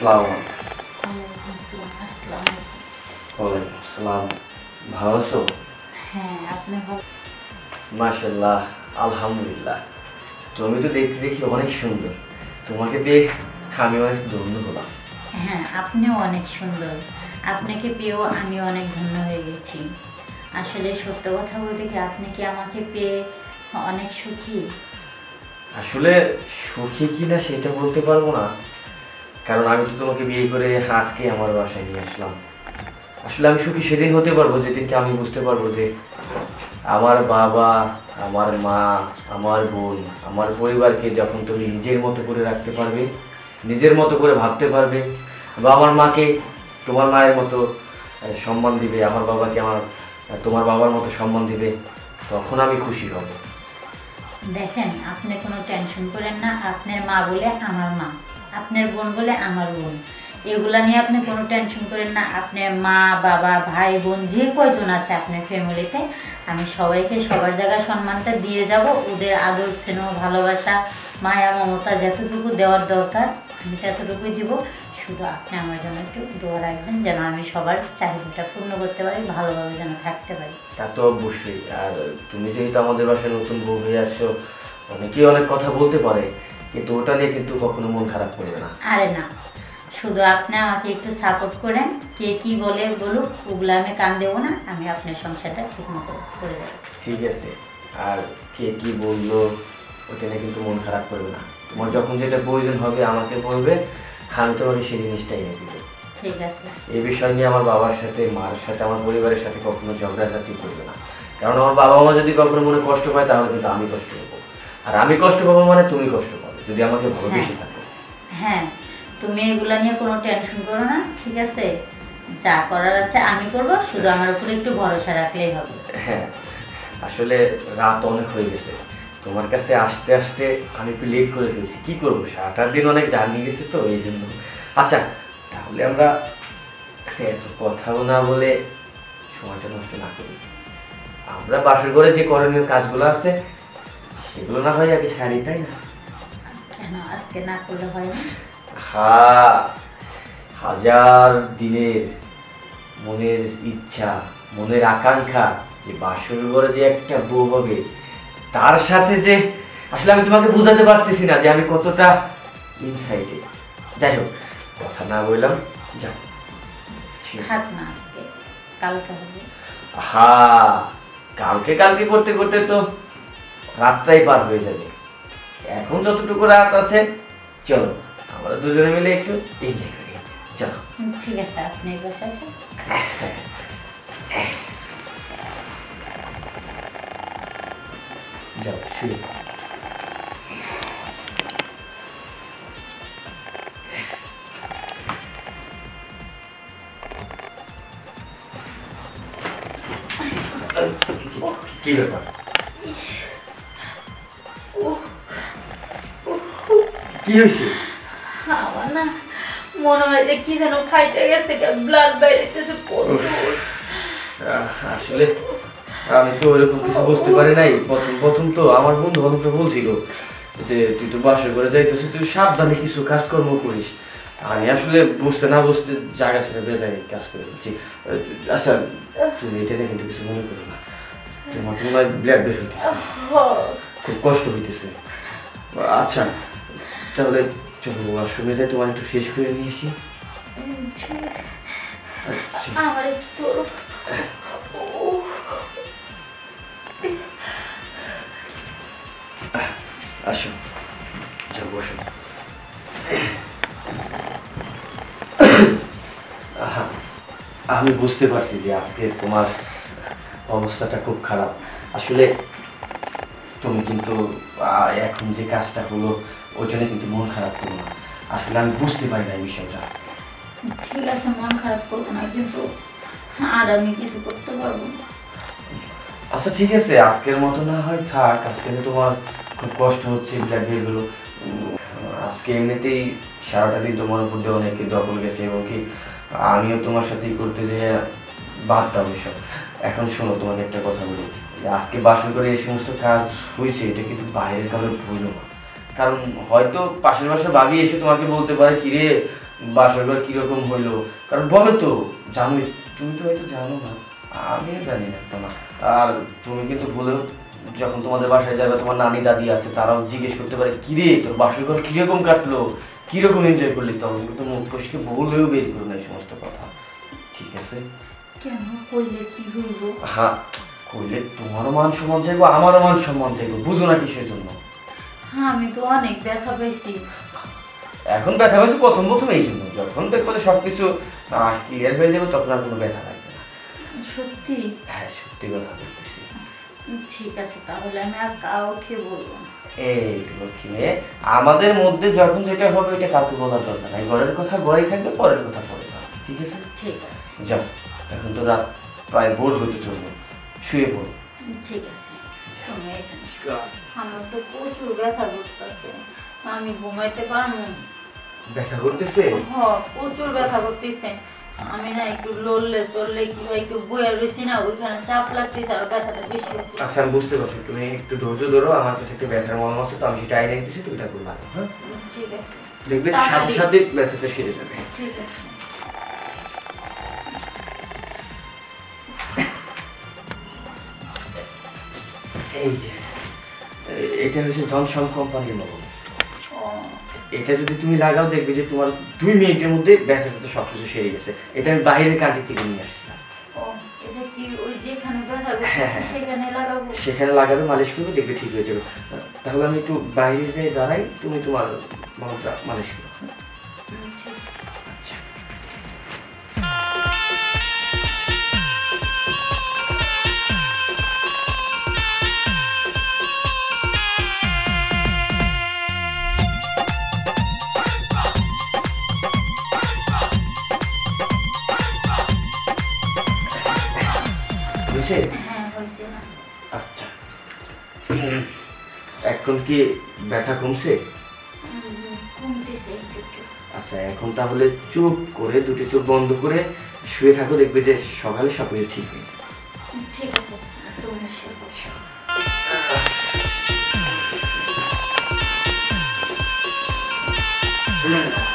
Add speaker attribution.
Speaker 1: আসসালামু আলাইকুম। আসসালাম। ভালো আছো?
Speaker 2: হ্যাঁ, আপনি ভালো?
Speaker 1: মাশাআল্লাহ, আলহামদুলিল্লাহ। তুমি তো দেখতে দেখি অনেক সুন্দর। তোমাকে পেয়ে আমি অনেক ধন্য হলাম।
Speaker 2: হ্যাঁ, আপনিও অনেক সুন্দর। আপনাকে পেয়েও আমি অনেক ধন্য হয়ে গেছি। আসলে সত্য কথা বলতে কি, আপনি কি আমাকে পেয়ে অনেক সুখী?
Speaker 1: আসলে সুখী কিনা সেটা বলতে পারবো না, কারণ আমি তো তোমাকে বিয়ে করে আজকে আমার বাসায় নিয়ে আসলাম। আসলে আমি সুখী সেদিন হতে পারবো যেদিনকে আমি বুঝতে পারবো যে আমার বাবা, আমার মা, আমার বোন, আমার পরিবারকে যখন তুমি নিজের মতো করে রাখতে পারবে, নিজের মতো করে ভাবতে পারবে, বা আমার মাকে তোমার মায়ের মতো সম্মান দিবে, আমার বাবাকে তোমার বাবার মতো সম্মান দিবে, তখন আমি খুশি হব।
Speaker 2: দেখেন, আপনি কোনো টেনশন করেন না। আপনার মা বলে আমার মা, আপনার বোন বলে আমার বোন, এগুলা নিয়ে আপনি কোনো টেনশন করেন না। আপনার মা, বাবা, ভাই, বোন যে কয়জন আছে আপনার ফ্যামিলিতে, আমি সবাইকে সবার জায়গায় সম্মানটা দিয়ে যাব। ওদের আদর, স্নেহ, ভালোবাসা, মায়া, মমতা যতটুকু দেওয়ার দরকার আমি ততটুকুই দিব। শুধু আপনি আমার জন্য একটু দোয়া রাখবেন, যেন আমি সবার চাহিদাটা পূর্ণ করতে পারি, ভালোভাবে যেন থাকতে পারি।
Speaker 1: তা তো অবশ্যই। আর তুমি যেহেতু আমাদের বাসায় নতুন বউ হয়ে আসছো, অনেকেই অনেক কথা বলতে পারে, কিন্তু ওটা নিয়ে কিন্তু কখনো মন খারাপ করবে না।
Speaker 2: আরে না, শুধু আপনি আমাকে একটু সাপোর্ট করেন। কে কি বলে বলুক, ওগুলো আমি কান দেবো না। আমি আপনার সংসারটা ঠিক মতো করে দেবো।
Speaker 1: ঠিক আছে। আর কে কি বললো ওটা নিয়ে কিন্তু মন খারাপ করবে না। তোমার যখন যেটা প্রয়োজন হবে আমাকে বলবে, আমি তোমাকে সেই জিনিসটাই এনে দিবো।
Speaker 2: ঠিক আছে।
Speaker 1: এই বিষয় নিয়ে আমার বাবার সাথে, মার সাথে, আমার পরিবারের সাথে কখনো ঝগড়াঝাটি করবে না। কারণ আমার বাবা মা যদি কখনো মনে কষ্ট পায়, তাহলে কিন্তু আমি কষ্ট পাবো। আর আমি কষ্ট পাবো মানে তুমি কষ্ট পাবে, যদি আমাকে ভালোবেসে থাকো।
Speaker 2: হ্যাঁ, তুমি এগুলা নিয়ে কোনো টেনশন করো না, ঠিক আছে? যা করার আছে আমি করব, শুধু আমার উপরে একটু ভরসা রাখলেই হবে।
Speaker 1: হ্যাঁ, আসলে রাত অনেক হয়ে গেছে, তোমার কাছে আসতে আসতে আমি একটু লেট করে ফেলছি। কি করবো, সারাটা দিন অনেক জার্নি গেছে তো, এই জন্য। আচ্ছা, তাহলে আমরা এত কথাও না বলে সময়টা নষ্ট না করি, আমরা বাসর ঘরে যে করণীয় কাজগুলো আছে সেগুলো না হয় আগে সারি, তাই না?
Speaker 2: কেন আজকে না করলে হয় না?
Speaker 1: হ্যাঁ, হাজার দিনের মনের ইচ্ছা, মনের আকাঙ্ক্ষা যে বাসর ঘরে যে একটা বউ হবে, তার সাথে যে আসলে আমি তোমাকে বোঝাতে পারতেছি না যে আমি কতটা ইনসাইটে। যাই হোক, কথা না বললাম, যাই।
Speaker 2: থাক না, আজকে কালকে হবে।
Speaker 1: হ্যাঁ, কালকে কালকে করতে করতে তো রাতটাই পার হয়ে যাবে। এখন যতটুকু রাত আছে, চলো আমরা দুজনে মিলে একটু এনজয় করি। চলো।
Speaker 2: ঠিক আছে, আপনি এই বাসায় আসেন।
Speaker 1: যাও, শুরু। কি ব্যাপার? কি হয়েছে?
Speaker 2: আমার না মনে হয় যে কি যেন ফাইটে গেছে, ব্লাড বাইরেতেছে প্রচুর।
Speaker 1: আসলে আমি তো ওইরকম কিছু বুঝতে পারি নাই। প্রথম প্রথম তো আমার বন্ধু বান্ধব বলছিল যে তুই তো বাসর করে যাইতেছিস, তুই সাবধানে কিছু কাজকর্ম করিস। আমি আসলে বুঝতে না বুঝতে জায়গা ছেড়ে বেজায় কাজ করে ফেলছি। আচ্ছা, তুমি এটা নিয়ে কিন্তু কিছু মনে করো না। তোমার তোমার ব্লাড বের হইতেছে, খুব কষ্ট হইতেছে। আচ্ছা, তাহলে চলো ওয়াশরুমে যাই, তোমার একটু ফ্রেশ করে নিয়ে আসি। আচ্ছা।
Speaker 2: আমার একটু
Speaker 1: আসো, যাও বসো। আমি বুঝতে পারছি যে আজকে তোমার অবস্থাটা খুব খারাপ। আসলে তুমি কিন্তু এখন যে কাজটা হলো ওই জন্য কিন্তু মন খারাপ করো না। আসলে আমি বুঝতে পারি না এই বিষয়টা।
Speaker 2: ঠিক আছে, মন খারাপ করবো না, কিন্তু আর আমি কিছু করতে পারবো না।
Speaker 1: আচ্ছা ঠিক আছে, আজকের মতো না হয় থাক। আজকে তোমার খুব কষ্ট হচ্ছে, ব্লাড বের হলো। আজকে এমনিতেই সারাটা দিন তোমার উপর দিয়ে অনেকে দখল গেছে, এবং কি আমিও তোমার সাথেই করতে যেয়ে বাদ দাও এসব। এখন শোনো, তোমাকে একটা কথা বলি, যে আজকে বাসর করে এই সমস্ত কাজ হয়েছে, এটা কিন্তু বাইরের কারোর ভুল না। কারণ হয়তো পাশের বাসার ভাবি এসে তোমাকে বলতে পারে, কিরে বাসর ঘর কিরকম হইলো, কারণ বলো তো, জানোই, তুমি তো হয়তো জানো না, আমিও জানি না তো না। আর তুমি কিন্তু বলেও যখন তোমাদের বাসায় যাবে, তোমার নানি দাদি আছে, তারাও জিজ্ঞেস করতে পারে কিরে তোর বাসর ঘর কিরকম কাটলো, কিরকম এনজয় করলি, তখন কিন্তু মুখ ফসকে বলেও বের করো না এই সমস্ত কথা, ঠিক আছে?
Speaker 2: কেন কইলে কি হইব?
Speaker 1: হ্যাঁ, করলে তোমারও মান সম্মান চাইবো, আমারও মান সম্মান চাইবো, বুঝো না কিসের জন্য?
Speaker 2: হ্যাঁ, আমি তো অনেক ব্যথা পাইছি।
Speaker 1: এখন ব্যথা হয়েছে প্রথম প্রথম এই জন্য, যখন দেখবো যে সবকিছু ক্লিয়ার হয়ে যাবে তখন আর কোনো ব্যথা লাগবে না।
Speaker 2: সত্যি?
Speaker 1: হ্যাঁ, সত্যি কথা বলতেছি।
Speaker 2: ঠিক আছে, তাহলে আমি আর কাউকে বলবো না।
Speaker 1: এই তো লক্ষ্মী মেয়ে, আমাদের মধ্যে যখন যেটা হবে ওইটা কাউকে বলার দরকার নাই, ঘরের কথা ঘরেই থাকবে, পরের কথা পরে থাকবে, ঠিক আছে?
Speaker 2: ঠিক আছে।
Speaker 1: যাও, এখন তো রাত প্রায় ভোর হতে চলবে, শুয়ে পড়ো।
Speaker 2: ঠিক আছে, তুমি এখানে শুও। আমার তো প্রচুর ব্যথা করতেছে, আমি ঘুমাইতে পারবো না।
Speaker 1: ব্যথা করতেছে?
Speaker 2: হ্যাঁ, প্রচুর ব্যথা করতেছে। আমি না একটু লড়লে চললে কি হয়, একটু বইয়া রয়েছি না, ওইখানে চাপ লাগতেছে আর ব্যথাটা বেশি হচ্ছে।
Speaker 1: আচ্ছা, আমি বুঝতে পারছি, তুমি একটু ধৈর্য ধরো, আমার কাছে একটা ব্যথার মলম আছে, তো আমি সেটা আইনে দিতেছি, তুমি এটা করবা, হ্যাঁ?
Speaker 2: ঠিক আছে,
Speaker 1: দেখবে সাথে সাথে ব্যথাটা সেরে যাবে।
Speaker 2: ঠিক আছে।
Speaker 1: এই যে এটা হচ্ছে জনসন কোম্পানির মলম,
Speaker 2: ও,
Speaker 1: এটা যদি তুমি লাগাও দেখবে যে তোমার 2 মিনিটের মধ্যে ব্যথাটা সব কিছু সেরে গেছে। এটা আমি বাইরের কান্ট্রি থেকে নিয়ে আসছিলাম।
Speaker 2: ও, এটা কি ওই যেখানে ব্যথা
Speaker 1: হ্যাঁ,
Speaker 2: করতেছে
Speaker 1: হ্যাঁ।
Speaker 2: সেখানে লাগাবো?
Speaker 1: সেখানে লাগাবে, মালিশ করবে, দেখবে ঠিক হয়ে যাবে। তাহলে আমি একটু বাইরে যাই দাঁড়াই, তুমি তোমার মলমটা মালিশ করো।
Speaker 2: ঠিক।
Speaker 1: আচ্ছা। বুঝছে?
Speaker 2: হ্যাঁ, হয়েছে না?
Speaker 1: আচ্ছা, এখন কি ব্যথা কমছে?
Speaker 2: কমতেছে একটু একটু।
Speaker 1: আচ্ছা, এখন তাহলে চুপ করে দুটি চোখ বন্ধ করে শুয়ে থাকো, দেখবে যে সকালে সব কিছু ঠিক হয়ে যাবে।
Speaker 2: ঠিক আছে, তুমি শুয়ে পড়ো।
Speaker 1: আচ্ছা।